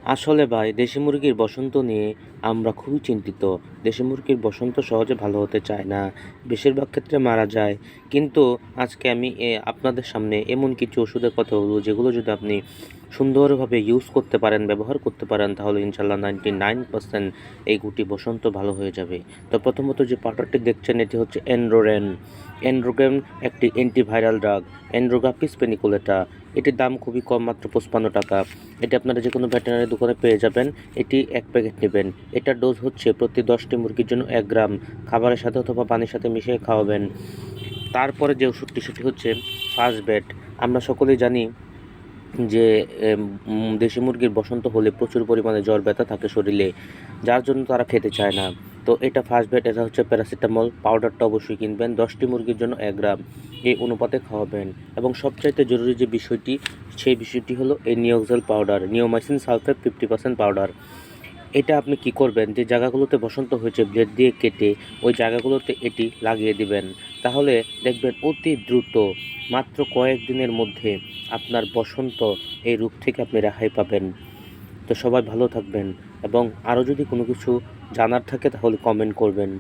আসলে ভাই দেশি মুরগির বসন্ত নিয়ে আমরা খুবই চিন্তিত। দেশি মুরগির বসন্ত সহজে ভালো হতে চায় না। বেশিরভাগ ক্ষেত্রে মারা যায়। কিন্তু আজকে আমি আপনাদের সামনে এমন কিছু ওষুধের কথা বলব যেগুলো যদি আপনি সুন্দরভাবে ইউজ করতে পারেন, ব্যবহার করতে পারেন তাহলে ইনশাআল্লাহ 99% এই গুটি বসন্ত ভালো হয়ে যাবে। তো প্রথমত যে পাউডারটি দেখছেন এটি হচ্ছে এন্ড্রোরেন। এন্ড্রোগেন একটি অ্যান্টিভাইরাল ড্রাগ। অ্যান্ড্রোগাপিস পেনিকুলেটা। এটির দাম খুবই কম, মাত্র 55 টাকা। এটি আপনারা যে কোনো ভেটেরিনারি দোকানে পেয়ে যাবেন। এটি ১ প্যাকেট নেবেন। এটার ডোজ হচ্ছে প্রতি ১০টি মুরগির জন্য ১ গ্রাম। খাবারের সাথে অথবা পানির সাথে মিশিয়ে খাওয়াবেন। তারপরে যে ওষুধটি সেটি হচ্ছে ফাস্টবেট। আমরা সকলেই জানি যে দেশি মুরগির বসন্ত হলে প্রচুর পরিমাণে জ্বর ব্যথা থাকে শরীরে, যার জন্য তারা খেতে চায় না। তো এটা ফাস্টবেট, এটা হচ্ছে প্যারাসিটামল। পাউডারটা অবশ্যই কিনবেন। ১০টি মুরগির জন্য ১ গ্রাম। এই অনুপাতে খাওয়াবেন। এবং সবচাইতে জরুরি যে বিষয়টি, সেই বিষয়টি হলো এই নিওক্সিল পাউডার, নিওমাইসিন সালফেট 50% পাউডার। এটা আপনি কি করবেন, যে জায়গাগুলোতে বসন্ত হয়েছে ব্লেড দিয়ে কেটে ওই জায়গাগুলোতে এটি লাগিয়ে দিবেন। তাহলে দেখবেন অতি দ্রুত মাত্র কয়েক দিনের মধ্যে আপনার বসন্ত এই রোগ থেকে আপনি রেহাই পাবেন। তো সবাই ভালো থাকবেন এবং আরও যদি কোনো কিছু জানার থাকে তাহলে কমেন্ট করবেন।